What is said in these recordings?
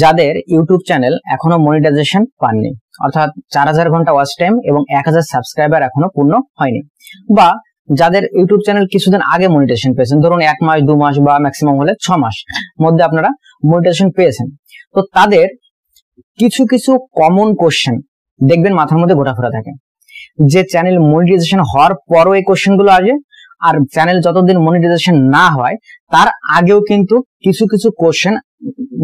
যাদের YouTube channel এখনো monetization পাননি, অর্থাৎ 4000 ঘন্টা ওয়াচ টাইম এবং 1000 সাবস্ক্রাইবার এখনো পূর্ণ হয়নি, বা যাদের ইউটিউব চ্যানেল কিছুদিন আগে মনিটাইজেশন পেয়েছেন, ধরুন 1 মাস 2 মাস বা ম্যাক্সিমাম হলে 6 মাস মধ্যে আপনারা মনিটাইজেশন পেয়েছেন, তো তাদের কিছু কিছু কমন কোশ্চেন দেখবেন মাথার মধ্যে ঘোরাফেরা থাকে, যে চ্যানেল মনিটাইজেশন হওয়ার পরও এই কোশ্চেন গুলো আসে, আর চ্যানেল যতদিন মনিটাইজেশন না হয় তার আগেও কিন্তু কিছু কিছু কোশ্চেন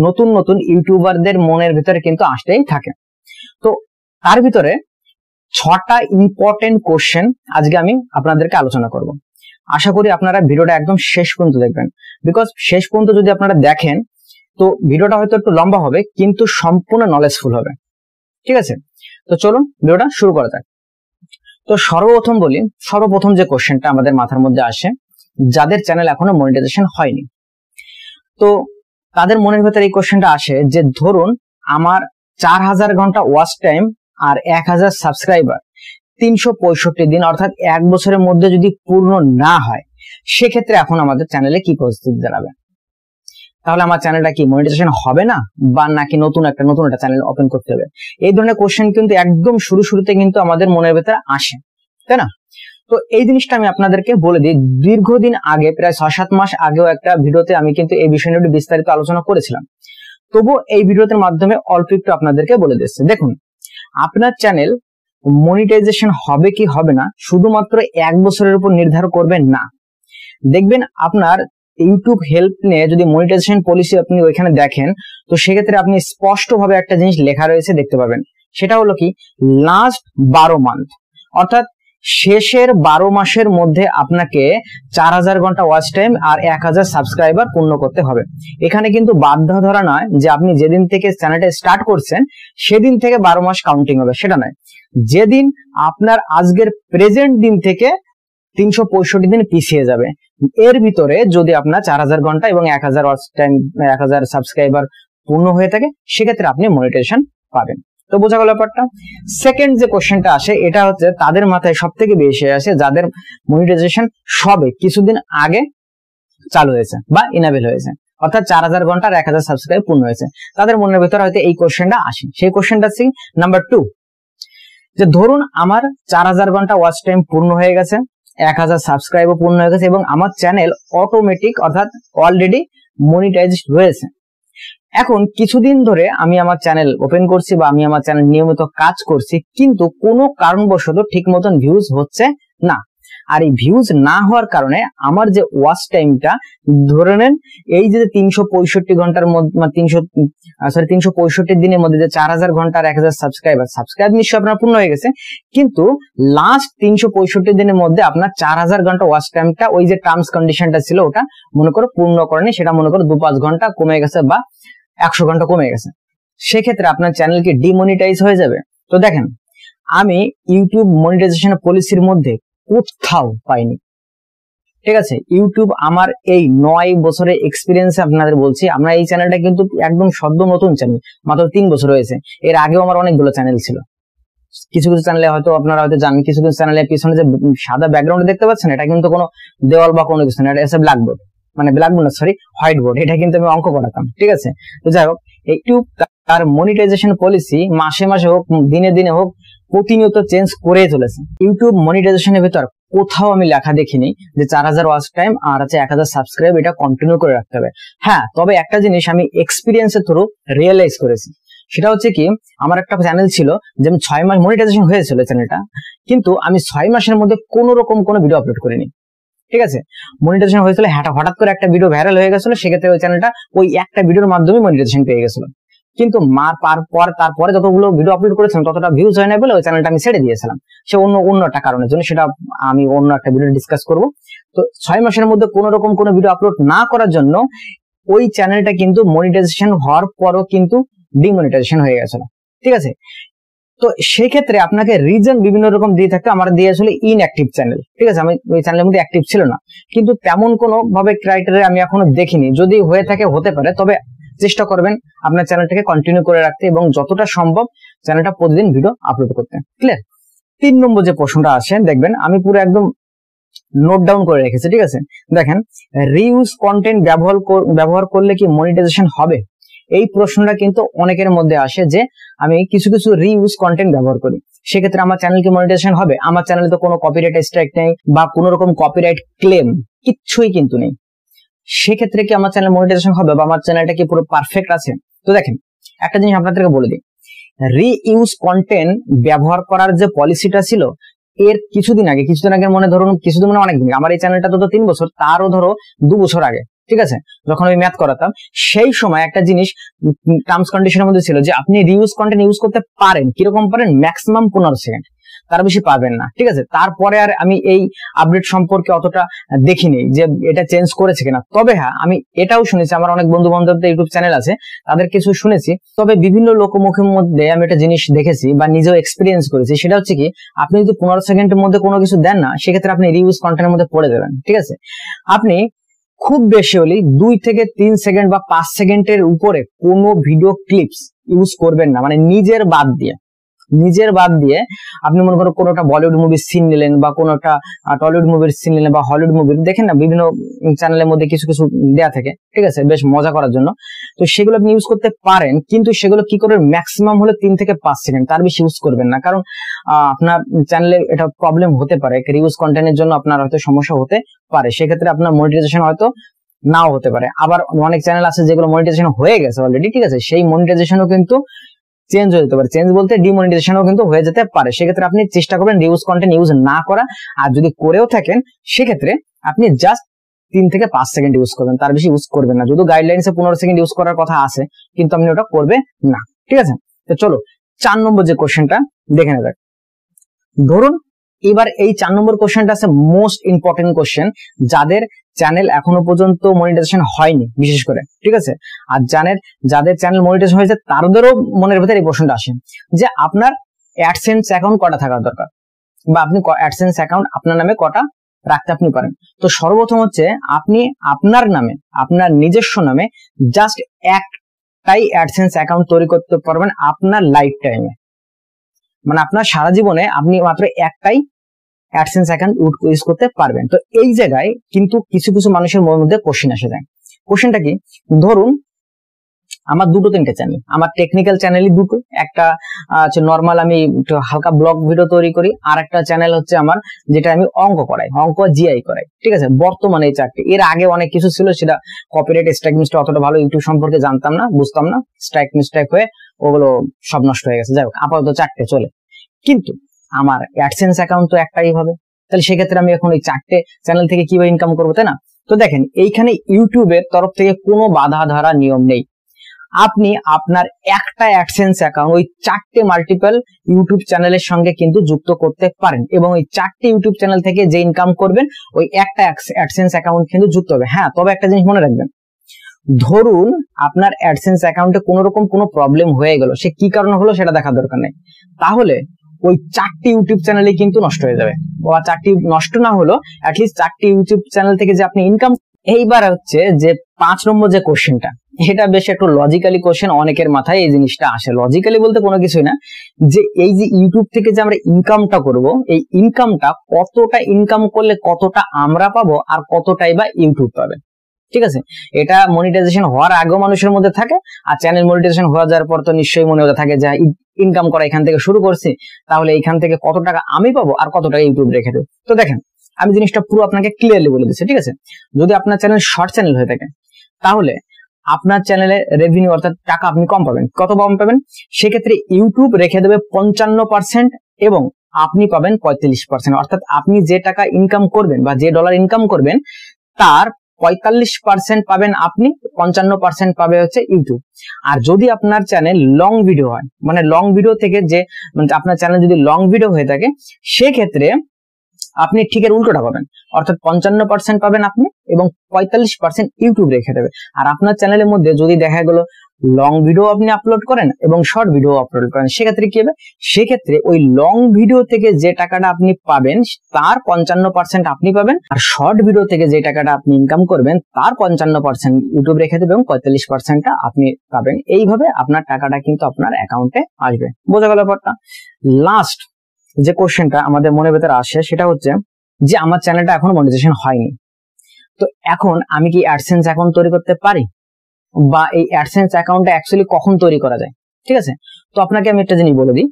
নতুন নতুন ইউটিউবারদের মনের ভিতরে কিন্তু আসতেই থাকে। তো তার ভিতরে 6টা ইম্পর্টেন্ট কোশ্চেন আজকে আমি আপনাদেরকে আলোচনা করব। আশা করি আপনারা ভিডিওটা একদম শেষ পর্যন্ত দেখবেন, বিকজ শেষ পর্যন্ত যদি আপনারা দেখেন তো ভিডিওটা হয়তো একটু লম্বা হবে কিন্তু সম্পূর্ণ নলেজফুল হবে। ঠিক আছে, তো চলুন ভিডিওটা শুরু করা যাক। তো সর্বপ্রথম যে কোশ্চেনটা আমাদের মাথার মধ্যে আসে, যাদের চ্যানেল এখনো মনিটাইজেশন হয়নি, তো তাদের মনের ভেতরে এই কোশ্চেনটা আসে যে ধরুন আমার 4000 ঘন্টা ওয়াচ টাইম আর 1000 সাবস্ক্রাইবার 365 দিন অর্থাৎ 1 বছরের মধ্যে যদি পূর্ণ না হয়, সেক্ষেত্রে এখন আমাদের চ্যানেলে কি পরিস্থিতি দাঁড়াবে? তাহলে আমার চ্যানেলটা কি মনিটাইজেশন হবে না, বা নাকি নতুন একটা চ্যানেল ওপেন করতে হবে? এই ধরনের কোশ্চেন কিন্তু একদম শুরুতে কিন্তু আমাদের মনের ভেতরে আসে, তাই না? তো এই জিনিসটা আমি আপনাদেরকে বলে দিই, দীর্ঘদিন আগে প্রায় 6-7 মাস আগেও একটা ভিডিওতে আমি কিন্তু এই বিষয়টা একটু বিস্তারিত আলোচনা করেছিলাম। তবু এই ভিডিওর মাধ্যমে অল্প একটু আপনাদেরকে বলে দিচ্ছি। দেখুন, আপনার চ্যানেল মনিটাইজেশন হবে কি হবে না শুধুমাত্র 1 বছরের উপর নির্ধারণ করবেন না। দেখবেন আপনার ইউটিউব হেল্প নিয়ে যদি মনিটাইজেশন পলিসি আপনি ওইখানে দেখেন, তো সেক্ষেত্রে আপনি স্পষ্টভাবে একটা জিনিস লেখা রয়েছে দেখতে পাবেন, সেটা হলো কি লাস্ট 12 মান্থ, অর্থাৎ শেষের 12 মাসের মধ্যে আপনাকে 4000 ঘন্টা ওয়াচ টাইম আর 1000 সাবস্ক্রাইবার পূর্ণ করতে হবে। এখানে কিন্তু বাধ্য ধরা নয় যে আপনি যেদিন থেকে চ্যানেলটা স্টার্ট করছেন সেদিন থেকে 12 মাস কাউন্টিং হবে, সেটা নয়। যেদিন আপনার আজকের প্রেজেন্ট দিন থেকে 365 দিন পিছিয়ে যাবে, এর ভিতরে যদি আপনার 4000 ঘন্টা এবং 1000 ওয়াচ টাইম 1000 সাবস্ক্রাইবার পূর্ণ হয়ে থাকে, সেক্ষেত্রে আপনি মনিটাইজেশন পাবেন। তো বোঝা গেল ব্যাপারটা। সেকেন্ড যে কোশ্চেনটা আসে, এটা হচ্ছে তাদের মাথায় সব থেকে বেশি আসে যাদের মনিটাইজেশন সবে কিছুদিন আগে চালু হয়েছে বা ইনেবল হয়েছে, অর্থাৎ 4000 ঘন্টা আর 1000 সাবস্ক্রাইব পূর্ণ হয়েছে, তাদের মনের ভিতরে হয়তো এই কোশ্চেনটা আসে। সেই কোশ্চেনটা হচ্ছে নাম্বার 2, যে ধরুন আমার 4000 ঘন্টা ওয়াচ টাইম পূর্ণ হয়ে গেছে, 1000 সাবস্ক্রাইবও পূর্ণ হয়ে গেছে এবং আমার চ্যানেল অটোমেটিক অর্থাৎ অলরেডি মনিটাইজড রয়েছে। এখন কিছুদিন ধরে আমি আমার চ্যানেল ওপেন করছি বা আমি আমার চ্যানেল নিয়মিত কাজ করছি, কিন্তু কোনো কারণবশত ঠিক মতন ভিউজ হচ্ছে না। আর এই ভিউজ না হওয়ার কারণে আমার যে ওয়াচ টাইমটা ধরে নেন এই যে 365 ঘন্টার মধ্যে 365 দিনের মধ্যে যে 4000 ঘন্টা আর 1000 সাবস্ক্রাইব নিশ্চয়ই আপনার পূর্ণ হয়ে গেছে, কিন্তু লাস্ট 365 দিনের মধ্যে আপনার 4000 ঘন্টা ওয়াচ টাইমটা ওই যে টার্মস কন্ডিশনটা ছিল ওটা মনে করো পূর্ণ করেনি, সেটা মনে করো 2-5 ঘন্টা কমে গেছে বা 100 ঘন্টা কমে গেছে, সেক্ষেত্রে আপনার চ্যানেল কি ডিমনিটাইজ হয়ে যাবে? তো দেখেন, আমি ইউটিউব মনিটাইজেশন পলিসির মধ্যে কোথাও পাইনি। ঠিক আছে, ইউটিউব আমার এই 9 বছরের এক্সপিরিয়েন্সে আপনাদের বলছি, আমরা এই চ্যানেলটা কিন্তু একদম সদ্য নতুন চ্যানেল, মাত্র 3 বছর হয়েছে। এর আগেও আমার অনেকগুলো চ্যানেল ছিল। কিছু কিছু চ্যানেলে হয়তো আপনারা হয়তো জানেন, কিছু কিছু চ্যানেলের পিছনে যে সাদা ব্যাকগ্রাউন্ড দেখতে পাচ্ছেন, এটা কিন্তু কোনো দেওয়াল বা কোনো কিছু না, এটা হচ্ছে ব্ল্যাকবোর্ড, মানে ব্ল্যাকবোর্ড না সরি হোয়াইট বোর্ড, এটা কিন্তু আমি অঙ্ক করাতাম। ঠিক আছে, তো যাই হোক, ইউটিউব তার মনিটাইজেশন পলিসি মাসে মাসে হোক দিনে দিনে হোক প্রতিনিয়ত চেঞ্জ করে চলেছে। ইউটিউব মনিটাইজেশনের ভেতর কোথাও আমি লেখা দেখিনি যে 4000 ওয়াচ টাইম আর আছে 1000 সাবস্ক্রাইব এটা কন্টিনিউ করে রাখতে হবে। হ্যাঁ, তবে একটা জিনিস আমি এক্সপিরিয়েন্সের থ্রু রিয়েলাইজ করেছি, সেটা হচ্ছে কি আমার একটা চ্যানেল ছিল যে আমি 6 মাস মনিটাইজেশন হয়েছিল চ্যানেলটা, কিন্তু আমি 6 মাসের মধ্যে কোনো রকম কোনো ভিডিও আপলোড করিনি। ঠিক আছে, মনিটাইজেশন হয়েছিল হঠাৎ করে একটা ভিডিও ভাইরাল হয়ে গেছিল, সেক্ষেত্রে ওই চ্যানেলটা ওই একটা ভিডিওর মাধ্যমে মনিটাইজেশন পেয়ে গেছিল, কিন্তু তারপরে যতগুলো ভিডিও আপলোড করেছিলাম ততটা ভিউজ হয় না বলে ওই চ্যানেলটা আমি ছেড়ে দিয়েছিলাম, সে অন্য একটা কারণের জন্য, সেটা আমি অন্য একটা ভিডিও ডিসকাস করব। তো 6 মাসের মধ্যে কোনো রকম কোনো ভিডিও আপলোড না করার জন্য ওই চ্যানেলটা কিন্তু মনিটাইজেশন হওয়ার পরও কিন্তু ডিমনিটাইজেশন হয়ে গেছিল। ঠিক আছে, তো সেই ক্ষেত্রে আপনাকে রিজন বিভিন্ন রকম দিয়ে থাকতে, আমার দিয়ে আসলে ইনঅ্যাক্টিভ চ্যানেল। ঠিক আছে, আমি ওই চ্যানেলের মধ্যে অ্যাক্টিভ ছিল না, কিন্তু তেমন কোনো ভাবে ক্রাইটেরিয়া আমি এখনো দেখিনি, যদি হয়ে থাকে হতে পারে, তবে চেষ্টা করবেন আপনার চ্যানেলটাকে কন্টিনিউ করে রাখতে এবং যতটা সম্ভব চ্যানেলটা প্রতিদিন ভিডিও আপলোড করতে। ক্লিয়ার? 3 নম্বর যে প্রশ্নটা আসে, দেখবেন আমি পুরো একদম নোট ডাউন করে রেখেছি। ঠিক আছে, দেখেন, রিউজ কন্টেন্ট ব্যবহার করলে কি মনিটাইজেশন হবে? এই প্রশ্নটা কিন্তু অনেকের মধ্যে আসে যে আমি কিছু কিছু রিইউজ কন্টেন্ট ব্যবহার করি, সেক্ষেত্রে আমার চ্যানেল কি মনিটাইজেশন হবে? আমার চ্যানেলে তো কোনো কপিরাইট স্ট্রাইক নেই বা কোনো রকম কপিরাইট ক্লেম কিচ্ছুই কিন্তু নেই, সেক্ষেত্রে কি আমার চ্যানেল মনিটাইজেশন হবে বা আমার চ্যানেলটা কি পুরো পারফেক্ট আছে? তো দেখেন, একটা জিনিস আপনাদেরকে বলে দিই, রিইউজ কন্টেন্ট ব্যবহার করার যে পলিসিটা ছিল এর কিছুদিন আগে মনে ধরুন, কিছুদিন মানে অনেকদিন, আমার এই চ্যানেলটা তো 3 বছর, তারও ধরো 2 বছর আগে, ঠিক আছে, যখন আমি ম্যাথ করাতাম সেই সময় একটা জিনিস টার্মস কন্ডিশনের মধ্যে ছিল যে আপনি রিইউজ কন্টেন্ট ইউজ করতে পারেন, কিরকম পারেন, ম্যাক্সিমাম 15 সেকেন্ড, তার বেশি পাবেন না, ঠিক আছে। তারপরে আর আমি এই আপডেট সম্পর্কে অতটা দেখিনি যে এটা চেঞ্জ করেছে কিনা। তবে হ্যাঁ, আমি এটাও শুনেছি, আমার অনেক বন্ধু বান্ধবদের ইউটিউব চ্যানেল আছে, তাদের কিছু শুনেছি। তবে বিভিন্ন লোকমুখের মধ্যে আমি একটা জিনিস দেখেছি বা নিজেও এক্সপিরিয়েন্স করেছি, সেটা হচ্ছে কি, আপনি যদি 15 সেকেন্ডের মধ্যে কোনো কিছু দেন না, সেক্ষেত্রে আপনি রিউজ কন্টেন্টের মধ্যে পড়ে যাবেন, ঠিক আছে। আপনি খুব বেশি হলে 2 থেকে 3 সেকেন্ড বা 5 সেকেন্ডের উপরে কোনো ভিডিও ক্লিপস ইউজ করবেন না, মানে নিজের বাদ দিয়ে আপনি মনে করো কোনো একটা বলিউড মুভির সিন নিলেন বা কোনো একটা টলিউড মুভির সিন নিলেন বা হলিউড মুভির, দেখেন না বিভিন্ন চ্যানেলের মধ্যে কিছু কিছু দেয়া থাকে, ঠিক আছে, বেশ মজা করার জন্য, তো সেগুলো আপনি ইউজ করতে পারেন, কিন্তু সেগুলো কি করে, ম্যাক্সিমাম হলে 3 থেকে 5 সেকেন্ড, তার বেশি ইউজ করবেন না, কারণ আপনার চ্যানেলে এটা প্রবলেম হতে পারে, রিউজ কন্টেন্টের জন্য আপনার হয়তো সমস্যা হতে পারে, সেক্ষেত্রে আপনার মনিটাইজেশন হয়তো নাও হতে পারে। আবার অনেক চ্যানেল আছে যেগুলো মনিটাইজেশন হয়ে গেছে অলরেডি, ঠিক আছে, সেই মনিটাইজেশনও কিন্তু চেঞ্জ হয়ে যেতে পারে, চেঞ্জ বলতে ডিমনিটাইজেশনও কিন্তু হয়ে যেতে পারে। সেক্ষেত্রে আপনি চেষ্টা করবেন রিউজ কন্টেন্ট ইউজ না করা, আর যদি করেও থাকেন সেক্ষেত্রে আপনি জাস্ট 3 থেকে 5 সেকেন্ড ইউজ করবেন, তার বেশি ইউজ করবেন না। যদিও গাইডলাইন্সে 15 সেকেন্ড ইউজ করার কথা আছে, কিন্তু আপনি ওটা করবে না, ঠিক আছে। তো চলো 4 নম্বর যে কোশ্চেনটা দেখে নেওয়া যাক। ধরুন এবার এই 4 নম্বর কোশ্চেনটা আছে মোস্ট ইম্পর্টেন্ট কোশ্চেন, যাদের চ্যানেল এখনো পর্যন্ত মনিটাইজেশন হয়নি বিশেষ করে, ঠিক আছে, আর যাদের চ্যানেল মনিটাইজেশন হয়েছে তাদেরও মনের ভিতরে এই প্রশ্নটা আসে যে আপনার অ্যাডসেন্স অ্যাকাউন্ট কটা থাকা দরকার, বা আপনি অ্যাডসেন্স অ্যাকাউন্ট আপনার নামে কটা রাখতে আপনি পারেন। তো সর্বপ্রথম হচ্ছে আপনি আপনার নামে, আপনার নিজস্ব নামে জাস্ট একটাই অ্যাডসেন্স অ্যাকাউন্ট তৈরি করতে পারবেন আপনার লাইফ টাইমে, মানে আপনার সারা জীবনে আপনি মাত্র একটাই অ্যাডসেন্স অ্যাকাউন্ট ইউজ করতে পারবেন। তো এই জায়গায় কিন্তু কিছু কিছু মানুষের মধ্যে কোশ্চেন আসে যায়। কোশ্চেনটা কি, ধরুন আমার 2-3টে চ্যানেল, আমার টেকনিক্যাল চ্যানেলই দুটো, একটা হচ্ছে নর্মাল আমি একটু হালকা ব্লগ ভিডিও তৈরি করি, আর একটা চ্যানেল হচ্ছে আমার যেটা আমি অঙ্ক করাই, অঙ্ক জিআই করাই, ঠিক আছে। বর্তমানে এই 4টে, এর আগে অনেক কিছু ছিল, সেটা কপিরাইট স্ট্রাইক মিস্টেক অতটা ভালো ইউটিউব সম্পর্কে জানতাম না, বুঝতাম না, স্ট্রাইক মিস্টেক হয়ে ওগুলো সব নষ্ট হয়ে গেছে। যাই হোক, আপাতত 4টে চলে, কিন্তু আমার অ্যাডসেন্স অ্যাকাউন্ট তো একটাই হবে, তাহলে সেক্ষেত্রে আমি এখন এই 4টে চ্যানেল থেকে কিভাবে ইনকাম করবো, তাই না? তো দেখেন, এইখানে ইউটিউবের তরফ থেকে কোনো বাধা ধরা নিয়ম নেই, আপনি আপনার একটা অ্যাডসেন্স অ্যাকাউন্ট ওই 4টে মাল্টিপল ইউটিউব চ্যানেলের সঙ্গে কিন্তু যুক্ত করতে পারেন, এবং ওই 4টে ইউটিউব চ্যানেল থেকে যে ইনকাম করবেন ওই একটা অ্যাডসেন্স অ্যাকাউন্ট কিন্তু যুক্ত হবে। হ্যাঁ, তবে একটা জিনিস মনে রাখবেন, ধরুন আপনার অ্যাডসেন্স অ্যাকাউন্টে কোনো রকম কোনো প্রবলেম হয়ে গেল, সে কি কারণে হলো সেটা দেখার দরকার নেই, তাহলে ওই 4টি ইউটিউব চ্যানেলে কিন্তু নষ্ট হয়ে যাবে, বা 4টি নষ্ট না হলো অ্যাটলিস্ট 4টি ইউটিউব চ্যানেল থেকে যে আপনি ইনকাম। এইবার হচ্ছে যে 5 নম্বর যে কোশ্চেনটা, এটা বেশ একটু লজিক্যালি কোশ্চেন, অনেকের মাথায় এই জিনিসটা আসে। লজিক্যালি বলতে কোনো কিছুই না, যে এই যে ইউটিউব থেকে যে আমরা ইনকামটা করব, এই ইনকামটা কতটা ইনকাম করলে কতটা আমরা পাবো আর কতটাই বা ইউটিউব পাবে, ঠিক আছে। এটা মনিটাইজেশন হওয়ার আগেও মানুষের মধ্যে থাকে, আর চ্যানেল মনিটাইজেশন হয়ে যাওয়ার পর তো নিশ্চয়ই মনে হতে থাকে যে ইনকাম করা এখান থেকে শুরু করছি, তাহলে এখান থেকে কত টাকা আমি পাবো আর কত টাকা ইউটিউব রেখে দেবে। তো দেখেন, আমি জিনিসটা পুরো আপনাকে ক্লিয়ারলি বলে দিচ্ছি, ঠিক আছে। যদি আপনার চ্যানেল শর্ট চ্যানেল হয়ে থাকে, তাহলে আপনার চ্যানেলে রেভিনিউ অর্থাৎ টাকা আপনি কম পাবেন। কত কম পাবেন? সেক্ষেত্রে ইউটিউব রেখে দেবে 55% এবং আপনি পাবেন 35%, অর্থাৎ আপনি যে টাকা ইনকাম করবেন বা যে ডলার ইনকাম করবেন তার 45% পাবেন আপনি, 55% পাবে হচ্ছে ইউটিউব। আর যদি আপনার চ্যানেল লং ভিডিও হয়, মানে লং ভিডিও থেকে যে মানে আপনার চ্যানেল যদি লং ভিডিও হয়ে থাকে, সেক্ষেত্রে আপনি ঠিক এর উল্টোটা পাবেন, অর্থাৎ 55% পাবেন আপনি এবং 45% ইউটিউব রেখে দেবে। আর আপনার চ্যানেলের মধ্যে যদি দেখা গেল লং ভিডিও আপনি আপলোড করেন এবং শর্ট ভিডিও আপলোড করেন, সেক্ষেত্রে কি হবে? সেক্ষেত্রে ওই লং ভিডিও থেকে যে টাকাটা আপনি পাবেন তার 55% আপনি পাবেন, আর শর্ট ভিডিও থেকে যে টাকাটা আপনি ইনকাম করবেন তার 55% ইউটিউব রেখে দেবে এবং 45%টা আপনি পাবেন। এইভাবে আপনার টাকাটা কিন্তু আপনার অ্যাকাউন্টে আসবে। বোঝা গেল ব্যাপারটা? লাস্ট যে কোশ্চেনটা আমাদের মনের ভেতরে আসে সেটা হচ্ছে যে আমার চ্যানেলটা এখনো মনিটাইজেশন হয়নি, তো এখন আমি কি অ্যাডসেন্স অ্যাকাউন্ট তৈরি করতে পারি? বা এই অ্যাডসেন্স অ্যাকাউন্টটা অ্যাকচুয়ালি কখন তৈরি করা যায়, ঠিক আছে। তো আপনাকে আমি একটা জিনিস বলে দিই,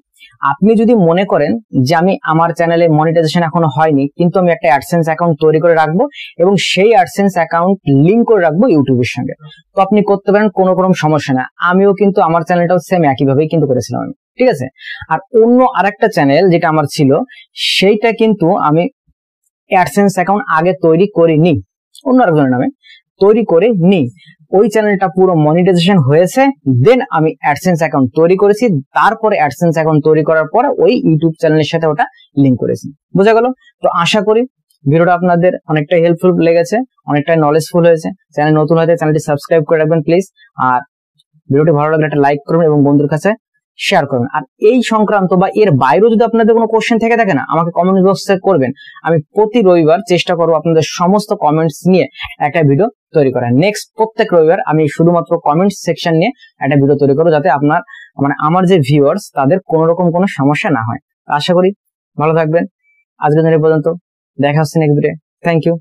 আপনি যদি মনে করেন যে আমি আমার চ্যানেলে মনিটাইজেশন এখনো হয়নি কিন্তু আমি একটা অ্যাডসেন্স অ্যাকাউন্ট তৈরি করে রাখবো এবং সেই অ্যাডসেন্স অ্যাকাউন্ট লিংক করে রাখবো ইউটিউবের সঙ্গে, তো আপনি করতে পারেন, কোনো রকম সমস্যা না। আমিও কিন্তু আমার চ্যানেলটাও সেম একইভাবেই কিন্তু করেছিলাম আমি, ঠিক আছে। আর অন্য আরেকটা চ্যানেল যেটা আমার ছিল সেইটা কিন্তু আমি অ্যাডসেন্স অ্যাকাউন্ট আগে তৈরি করিনি, অন্য আরেকজনের নামে তৈরি করে নি। ওই চ্যানেলটা পুরো মনিটাইজেশন হয়েছে, দেন আমি অ্যাডসেন্স অ্যাকাউন্ট তৈরি করেছি, তারপরে অ্যাডসেন্স অ্যাকাউন্ট তৈরি করার পরে ওই ইউটিউব চ্যানেলের সাথে ওটা লিংক করেছি। বোঝা গেল? তো আশা করি ভিডিওটা আপনাদের অনেকটাই হেল্পফুল লেগেছে, অনেকটাই নলেজফুল হয়েছে। চ্যানেল নতুন হলে চ্যানেলটি সাবস্ক্রাইব করে রাখবেন প্লিজ, আর ভিডিওটি ভালো লাগলে একটা লাইক করুন এবং বন্ধুর কাছে শেয়ার করুন। আর এই সংক্রান্ত বা এর বাইরেও যদি আপনাদের কোনো কোশ্চেন থেকে থাকে না, আমাকে কমেন্ট বক্সে করবেন। আমি প্রতি রবিবার চেষ্টা করবো আপনাদের সমস্ত কমেন্টস নিয়ে একটা ভিডিও তৈরি করার। নেক্সট প্রত্যেক রবিবার আমি শুধুমাত্র কমেন্টস সেকশন নিয়ে একটা ভিডিও তৈরি করবো, যাতে আপনার আমার যে ভিউয়ার্স তাদের কোনো রকম কোনো সমস্যা না হয়। আশা করি ভালো থাকবেন। আজকের দিন পর্যন্ত, দেখা হচ্ছে নেক্সট ভিডিও। Thank you.